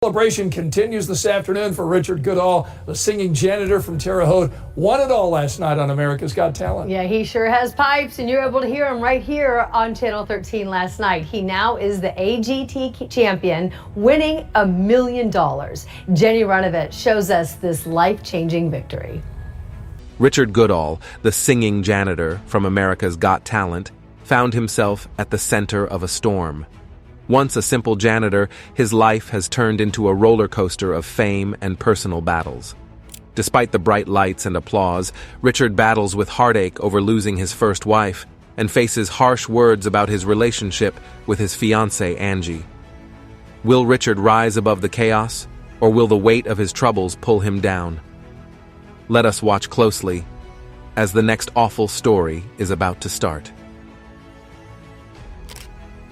Celebration continues this afternoon for Richard Goodall, the singing janitor from Terre Haute. Won it all last night on America's Got Talent. Yeah, he sure has pipes, and you're able to hear him right here on Channel 13 last night. He now is the AGT champion, winning $1 million. Jenny Runovich shows us this life-changing victory. Richard Goodall, the singing janitor from America's Got Talent, found himself at the center of a storm. Once a simple janitor, his life has turned into a roller coaster of fame and personal battles. Despite the bright lights and applause, Richard battles with heartache over losing his first wife and faces harsh words about his relationship with his fiancée, Angie. Will Richard rise above the chaos, or will the weight of his troubles pull him down? Let us watch closely, as the next awful story is about to start.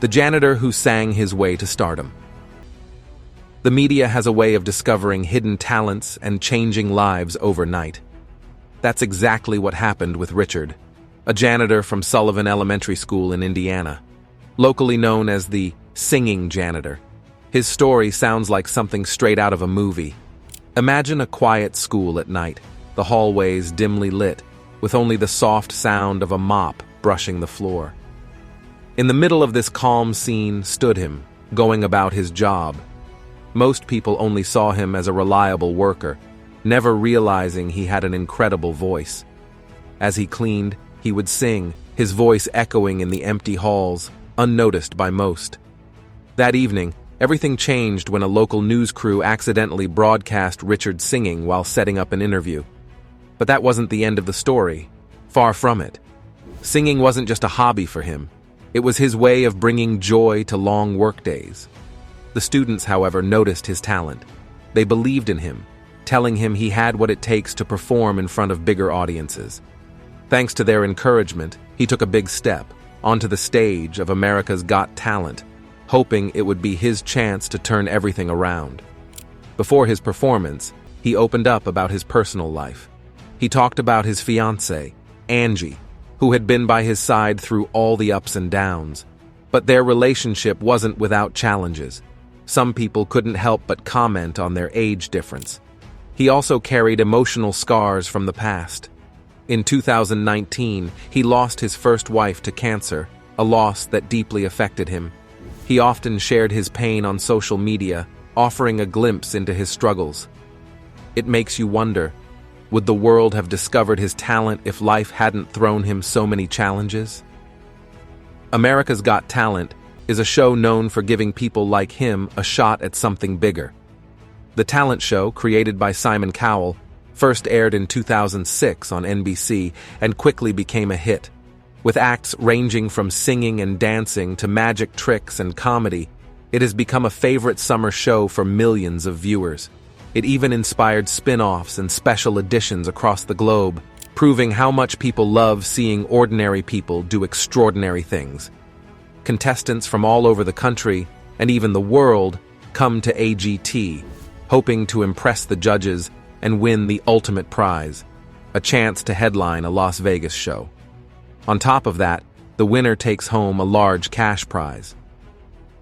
The janitor who sang his way to stardom. The media has a way of discovering hidden talents and changing lives overnight. That's exactly what happened with Richard, a janitor from Sullivan Elementary School in Indiana, locally known as the singing janitor. His story sounds like something straight out of a movie. Imagine a quiet school at night, the hallways dimly lit, with only the soft sound of a mop brushing the floor. In the middle of this calm scene stood him, going about his job. Most people only saw him as a reliable worker, never realizing he had an incredible voice. As he cleaned, he would sing, his voice echoing in the empty halls, unnoticed by most. That evening, everything changed when a local news crew accidentally broadcast Richard singing while setting up an interview. But that wasn't the end of the story. Far from it. Singing wasn't just a hobby for him. It was his way of bringing joy to long workdays. The students, however, noticed his talent. They believed in him, telling him he had what it takes to perform in front of bigger audiences. Thanks to their encouragement, he took a big step onto the stage of America's Got Talent, hoping it would be his chance to turn everything around. Before his performance, he opened up about his personal life. He talked about his fiancée, Angie, who had been by his side through all the ups and downs. But their relationship wasn't without challenges. Some people couldn't help but comment on their age difference. He also carried emotional scars from the past. In 2019, he lost his first wife to cancer, a loss that deeply affected him. He often shared his pain on social media, offering a glimpse into his struggles. It makes you wonder, would the world have discovered his talent if life hadn't thrown him so many challenges? America's Got Talent is a show known for giving people like him a shot at something bigger. The talent show, created by Simon Cowell, first aired in 2006 on NBC and quickly became a hit. With acts ranging from singing and dancing to magic tricks and comedy, it has become a favorite summer show for millions of viewers. It even inspired spin-offs and special editions across the globe, proving how much people love seeing ordinary people do extraordinary things. Contestants from all over the country, and even the world, come to AGT, hoping to impress the judges and win the ultimate prize, a chance to headline a Las Vegas show. On top of that, the winner takes home a large cash prize.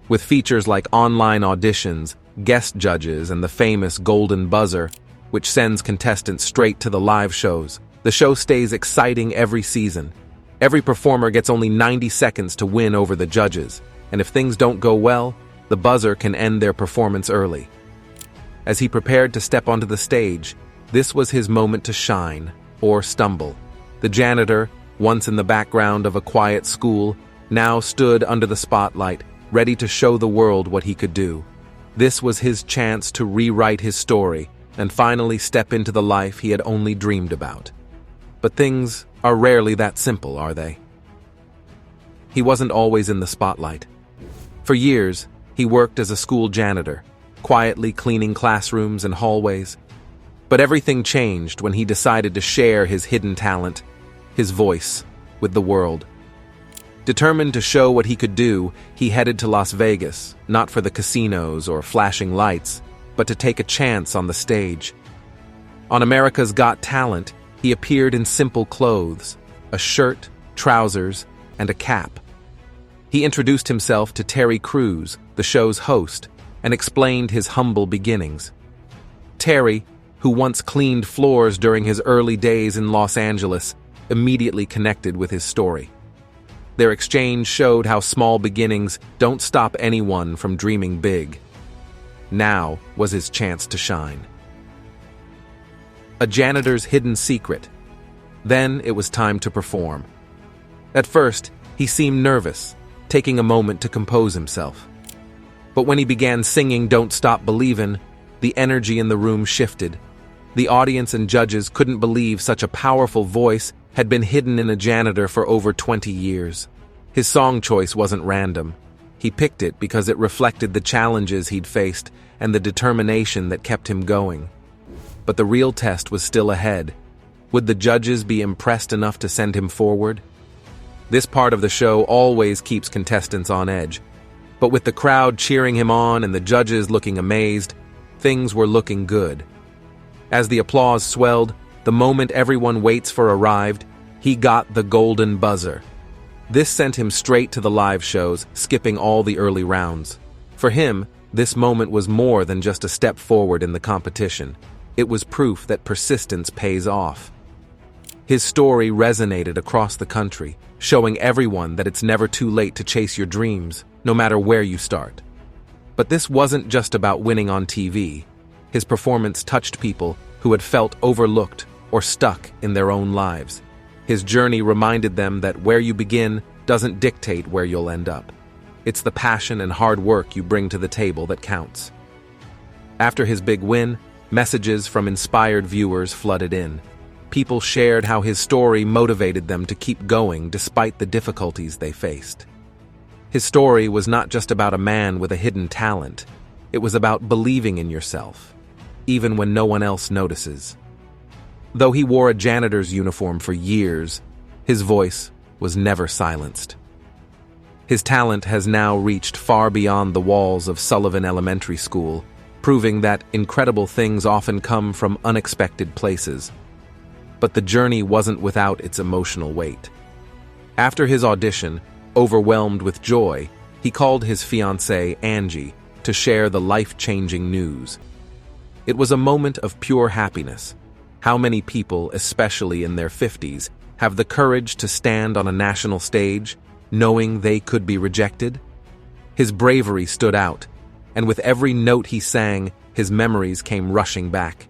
With features like online auditions, guest judges, and the famous golden buzzer, which sends contestants straight to the live shows, the show stays exciting every season. Every performer gets only 90 seconds to win over the judges, and if things don't go well, the buzzer can end their performance early. As he prepared to step onto the stage, this was his moment to shine, or stumble. The janitor, once in the background of a quiet school, now stood under the spotlight, ready to show the world what he could do. This was his chance to rewrite his story and finally step into the life he had only dreamed about. But things are rarely that simple, are they? He wasn't always in the spotlight. For years, he worked as a school janitor, quietly cleaning classrooms and hallways. But everything changed when he decided to share his hidden talent, his voice, with the world. Determined to show what he could do, he headed to Las Vegas, not for the casinos or flashing lights, but to take a chance on the stage. On America's Got Talent, he appeared in simple clothes, a shirt, trousers, and a cap. He introduced himself to Terry Crews, the show's host, and explained his humble beginnings. Terry, who once cleaned floors during his early days in Los Angeles, immediately connected with his story. Their exchange showed how small beginnings don't stop anyone from dreaming big. Now was his chance to shine. A janitor's hidden secret. Then it was time to perform. At first, he seemed nervous, taking a moment to compose himself. But when he began singing "Don't Stop Believin'," the energy in the room shifted. The audience and judges couldn't believe such a powerful voice had been hidden in a janitor for over 20 years. His song choice wasn't random. He picked it because it reflected the challenges he'd faced and the determination that kept him going. But the real test was still ahead. Would the judges be impressed enough to send him forward? This part of the show always keeps contestants on edge. But with the crowd cheering him on and the judges looking amazed, things were looking good. As the applause swelled, the moment everyone waits for arrived, he got the golden buzzer. This sent him straight to the live shows, skipping all the early rounds. For him, this moment was more than just a step forward in the competition. It was proof that persistence pays off. His story resonated across the country, showing everyone that it's never too late to chase your dreams, no matter where you start. But this wasn't just about winning on TV. His performance touched people who had felt overlooked or stuck in their own lives. His journey reminded them that where you begin doesn't dictate where you'll end up. It's the passion and hard work you bring to the table that counts. After his big win, messages from inspired viewers flooded in. People shared how his story motivated them to keep going despite the difficulties they faced. His story was not just about a man with a hidden talent. It was about believing in yourself, even when no one else notices. Though he wore a janitor's uniform for years, his voice was never silenced. His talent has now reached far beyond the walls of Sullivan Elementary School, proving that incredible things often come from unexpected places. But the journey wasn't without its emotional weight. After his audition, overwhelmed with joy, he called his fiancée, Angie, to share the life-changing news. It was a moment of pure happiness. How many people, especially in their 50s, have the courage to stand on a national stage, knowing they could be rejected? His bravery stood out, and with every note he sang, his memories came rushing back.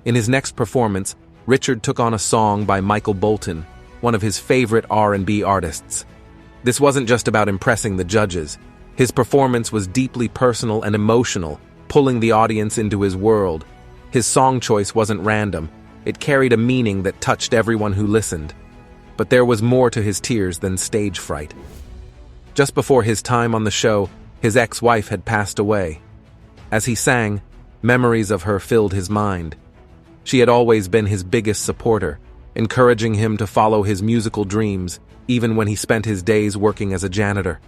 In his next performance, Richard took on a song by Michael Bolton, one of his favorite R&B artists. This wasn't just about impressing the judges. His performance was deeply personal and emotional, pulling the audience into his world. His song choice wasn't random. It carried a meaning that touched everyone who listened. But there was more to his tears than stage fright. Just before his time on the show, his ex-wife had passed away. As he sang, memories of her filled his mind. She had always been his biggest supporter, encouraging him to follow his musical dreams, even when he spent his days working as a janitor.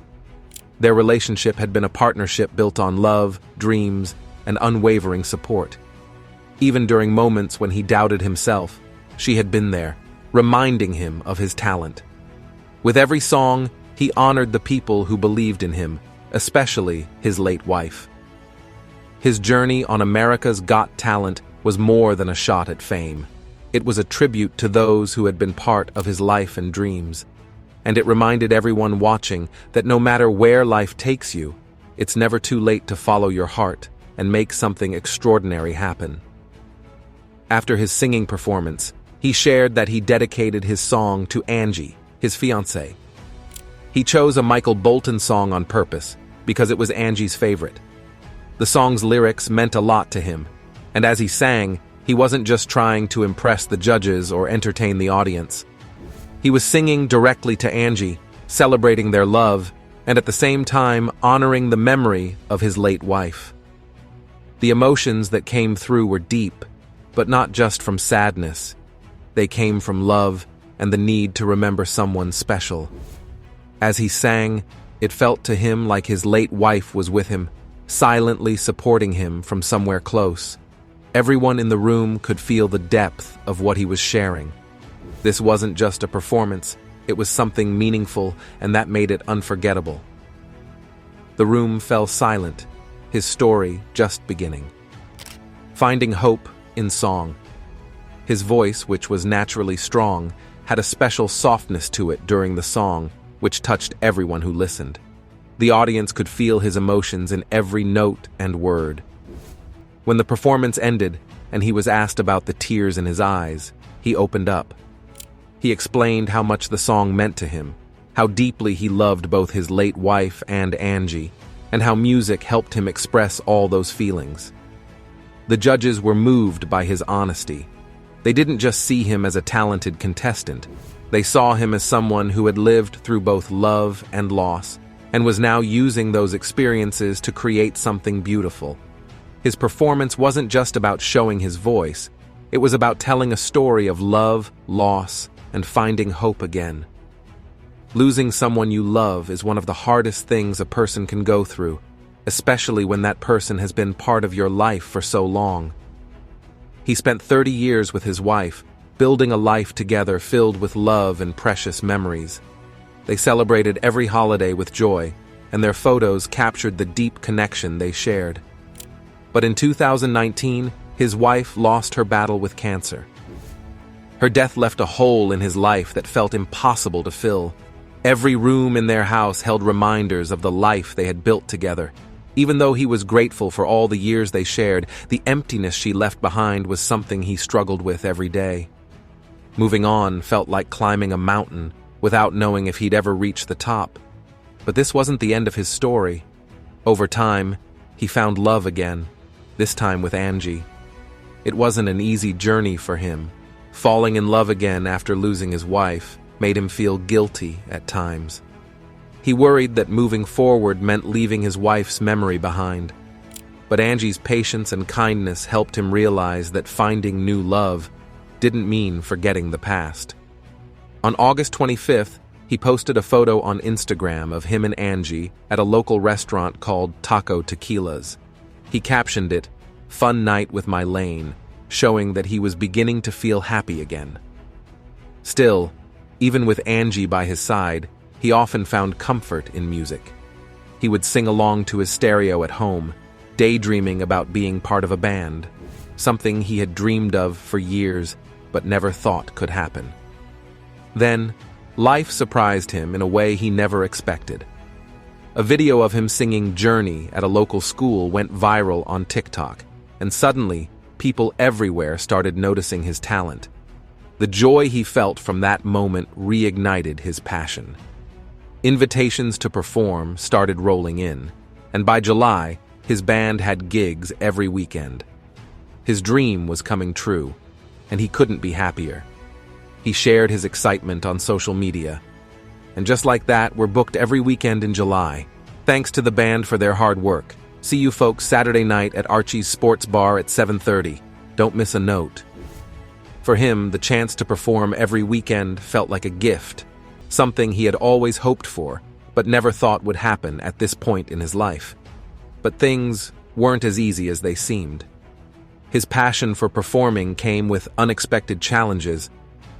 Their relationship had been a partnership built on love, dreams, and unwavering support. Even during moments when he doubted himself, she had been there, reminding him of his talent. With every song, he honored the people who believed in him, especially his late wife. His journey on America's Got Talent was more than a shot at fame. It was a tribute to those who had been part of his life and dreams. And it reminded everyone watching that no matter where life takes you, it's never too late to follow your heart and make something extraordinary happen. After his singing performance, he shared that he dedicated his song to Angie, his fiancée. He chose a Michael Bolton song on purpose because it was Angie's favorite. The song's lyrics meant a lot to him, and as he sang, he wasn't just trying to impress the judges or entertain the audience. He was singing directly to Angie, celebrating their love, and at the same time honoring the memory of his late wife. The emotions that came through were deep, but not just from sadness. They came from love and the need to remember someone special. As he sang, it felt to him like his late wife was with him, silently supporting him from somewhere close. Everyone in the room could feel the depth of what he was sharing. This wasn't just a performance, it was something meaningful, and that made it unforgettable. The room fell silent, his story just beginning. Finding hope in song. His voice, which was naturally strong, had a special softness to it during the song, which touched everyone who listened. The audience could feel his emotions in every note and word. When the performance ended and he was asked about the tears in his eyes, he opened up. He explained how much the song meant to him, how deeply he loved both his late wife and Angie, and how music helped him express all those feelings. The judges were moved by his honesty. They didn't just see him as a talented contestant. They saw him as someone who had lived through both love and loss, and was now using those experiences to create something beautiful. His performance wasn't just about showing his voice, it was about telling a story of love, loss, and finding hope again. Losing someone you love is one of the hardest things a person can go through, especially when that person has been part of your life for so long. He spent 30 years with his wife, building a life together filled with love and precious memories. They celebrated every holiday with joy, and their photos captured the deep connection they shared. But in 2019, his wife lost her battle with cancer. Her death left a hole in his life that felt impossible to fill. Every room in their house held reminders of the life they had built together. Even though he was grateful for all the years they shared, the emptiness she left behind was something he struggled with every day. Moving on felt like climbing a mountain, without knowing if he'd ever reach the top. But this wasn't the end of his story. Over time, he found love again, this time with Angie. It wasn't an easy journey for him. Falling in love again after losing his wife made him feel guilty at times. He worried that moving forward meant leaving his wife's memory behind. But Angie's patience and kindness helped him realize that finding new love didn't mean forgetting the past. On August 25th, he posted a photo on Instagram of him and Angie at a local restaurant called Taco Tequilas. He captioned it, "Fun night with my Lane," showing that he was beginning to feel happy again. Still, even with Angie by his side, he often found comfort in music. He would sing along to his stereo at home, daydreaming about being part of a band, something he had dreamed of for years but never thought could happen. Then, life surprised him in a way he never expected. A video of him singing Journey at a local school went viral on TikTok, and suddenly, people everywhere started noticing his talent. The joy he felt from that moment reignited his passion. Invitations to perform started rolling in, and by July, his band had gigs every weekend. His dream was coming true, and he couldn't be happier. He shared his excitement on social media. And just like that, we're booked every weekend in July. Thanks to the band for their hard work. See you folks Saturday night at Archie's Sports Bar at 7:30. Don't miss a note. For him, the chance to perform every weekend felt like a gift, something he had always hoped for, but never thought would happen at this point in his life. But things weren't as easy as they seemed. His passion for performing came with unexpected challenges.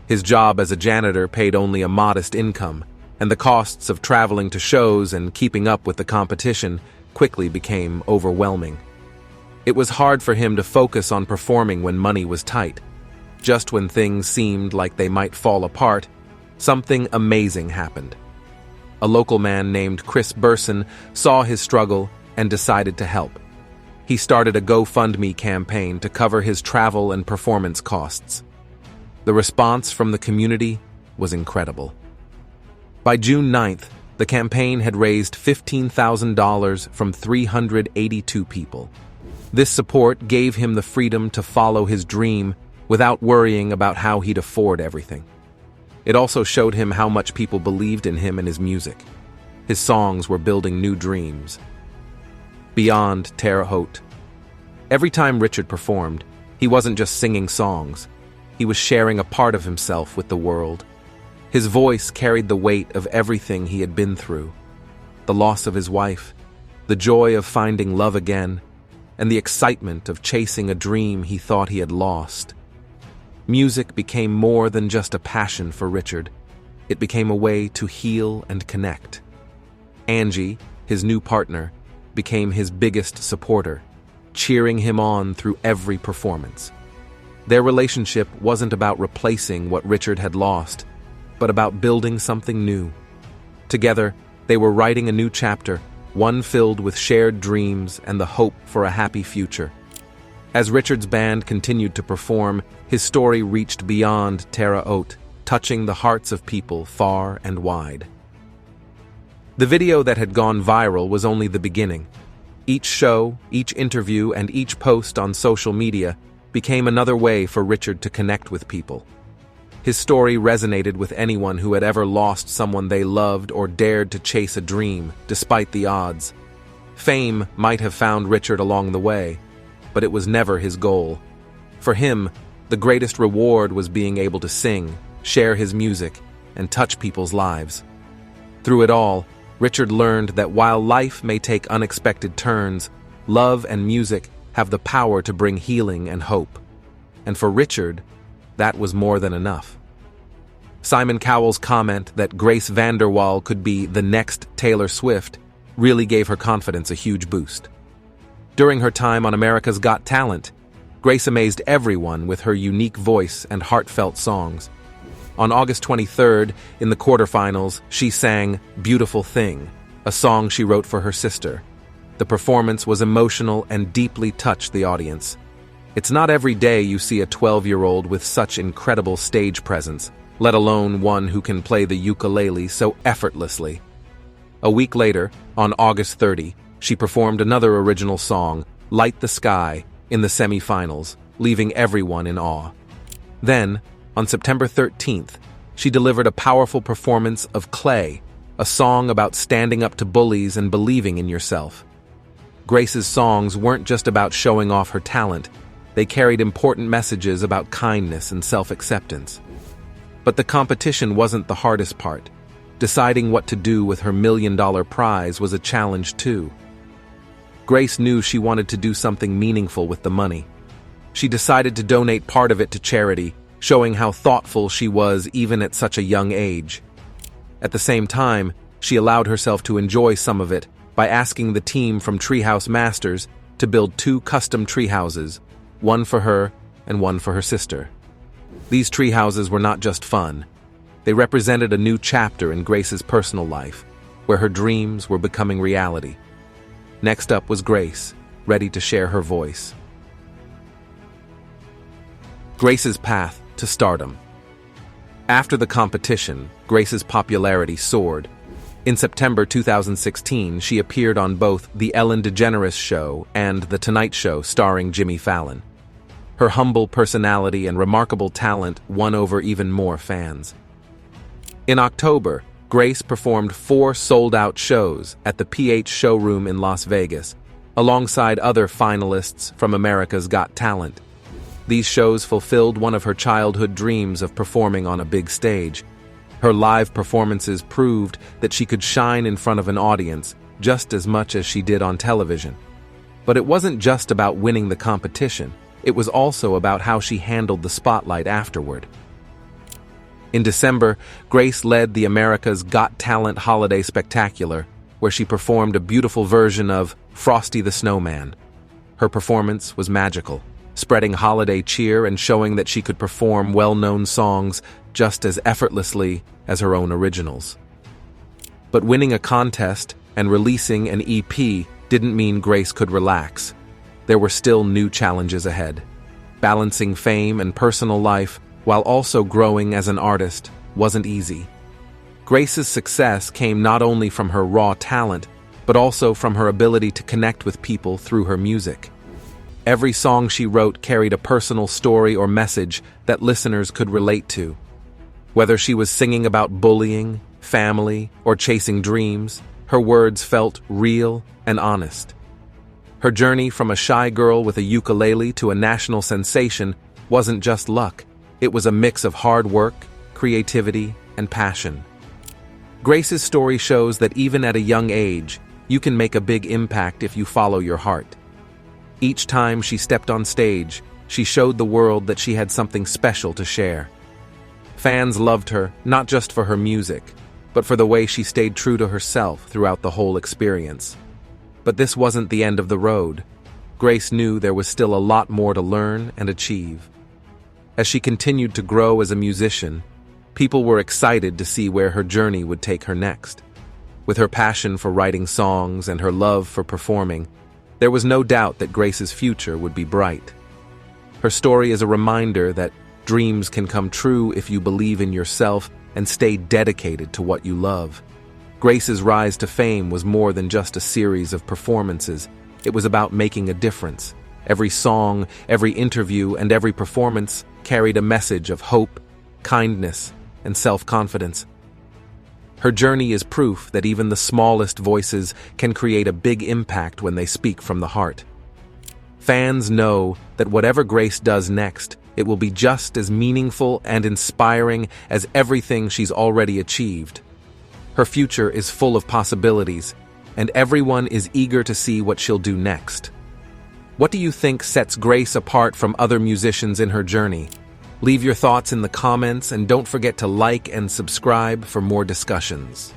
His job as a janitor paid only a modest income, and the costs of traveling to shows and keeping up with the competition quickly became overwhelming. It was hard for him to focus on performing when money was tight. Just when things seemed like they might fall apart, something amazing happened. A local man named Chris Burson saw his struggle and decided to help. He started a GoFundMe campaign to cover his travel and performance costs. The response from the community was incredible. By June 9th, the campaign had raised $15,000 from 382 people. This support gave him the freedom to follow his dream without worrying about how he'd afford everything. It also showed him how much people believed in him and his music. His songs were building new dreams. Beyond Terre Haute. Every time Richard performed, he wasn't just singing songs. He was sharing a part of himself with the world. His voice carried the weight of everything he had been through. The loss of his wife, the joy of finding love again, and the excitement of chasing a dream he thought he had lost. Music became more than just a passion for Richard. It became a way to heal and connect. Angie, his new partner, became his biggest supporter, cheering him on through every performance. Their relationship wasn't about replacing what Richard had lost, but about building something new. Together, they were writing a new chapter, one filled with shared dreams and the hope for a happy future. As Richard's band continued to perform, his story reached beyond Terre Haute, touching the hearts of people far and wide. The video that had gone viral was only the beginning. Each show, each interview, and each post on social media became another way for Richard to connect with people. His story resonated with anyone who had ever lost someone they loved or dared to chase a dream, despite the odds. Fame might have found Richard along the way, but it was never his goal. For him, the greatest reward was being able to sing, share his music, and touch people's lives. Through it all, Richard learned that while life may take unexpected turns, love and music have the power to bring healing and hope. And for Richard, that was more than enough. Simon Cowell's comment that Grace VanderWaal could be the next Taylor Swift really gave her confidence a huge boost. During her time on America's Got Talent, Grace amazed everyone with her unique voice and heartfelt songs. On August 23rd, in the quarterfinals, she sang "Beautiful Thing," a song she wrote for her sister. The performance was emotional and deeply touched the audience. It's not every day you see a 12-year-old with such incredible stage presence, let alone one who can play the ukulele so effortlessly. A week later, on August 30, she performed another original song, "Light the Sky," in the semi-finals, leaving everyone in awe. Then, on September 13th, she delivered a powerful performance of "Clay," a song about standing up to bullies and believing in yourself. Grace's songs weren't just about showing off her talent, they carried important messages about kindness and self-acceptance. But the competition wasn't the hardest part. Deciding what to do with her $1 million prize was a challenge too. Grace knew she wanted to do something meaningful with the money. She decided to donate part of it to charity, showing how thoughtful she was even at such a young age. At the same time, she allowed herself to enjoy some of it by asking the team from Treehouse Masters to build 2 custom tree houses, one for her and one for her sister. These tree houses were not just fun. They represented a new chapter in Grace's personal life, where her dreams were becoming reality. Next up was Grace, ready to share her voice. Grace's path to stardom. After the competition, Grace's popularity soared. In September 2016, she appeared on both The Ellen DeGeneres Show and The Tonight Show starring Jimmy Fallon. Her humble personality and remarkable talent won over even more fans. In October, Grace performed 4 sold-out shows at the PH Showroom in Las Vegas, alongside other finalists from America's Got Talent. These shows fulfilled one of her childhood dreams of performing on a big stage. Her live performances proved that she could shine in front of an audience just as much as she did on television. But it wasn't just about winning the competition. It was also about how she handled the spotlight afterward. In December, Grace led the America's Got Talent Holiday Spectacular, where she performed a beautiful version of Frosty the Snowman. Her performance was magical, spreading holiday cheer and showing that she could perform well-known songs just as effortlessly as her own originals. But winning a contest and releasing an EP didn't mean Grace could relax. There were still new challenges ahead. Balancing fame and personal life while also growing as an artist wasn't easy. Grace's success came not only from her raw talent, but also from her ability to connect with people through her music. Every song she wrote carried a personal story or message that listeners could relate to. Whether she was singing about bullying, family, or chasing dreams, her words felt real and honest. Her journey from a shy girl with a ukulele to a national sensation wasn't just luck. It was a mix of hard work, creativity, and passion. Grace's story shows that even at a young age, you can make a big impact if you follow your heart. Each time she stepped on stage, she showed the world that she had something special to share. Fans loved her not just for her music, but for the way she stayed true to herself throughout the whole experience. But this wasn't the end of the road. Grace knew there was still a lot more to learn and achieve. As she continued to grow as a musician, people were excited to see where her journey would take her next. With her passion for writing songs and her love for performing, there was no doubt that Grace's future would be bright. Her story is a reminder that dreams can come true if you believe in yourself and stay dedicated to what you love. Grace's rise to fame was more than just a series of performances. It was about making a difference. Every song, every interview, and every performance carried a message of hope, kindness, and self-confidence. Her journey is proof that even the smallest voices can create a big impact when they speak from the heart. Fans know that whatever Grace does next, it will be just as meaningful and inspiring as everything she's already achieved. Her future is full of possibilities, and everyone is eager to see what she'll do next. What do you think sets Grace apart from other musicians in her journey? Leave your thoughts in the comments and don't forget to like and subscribe for more discussions.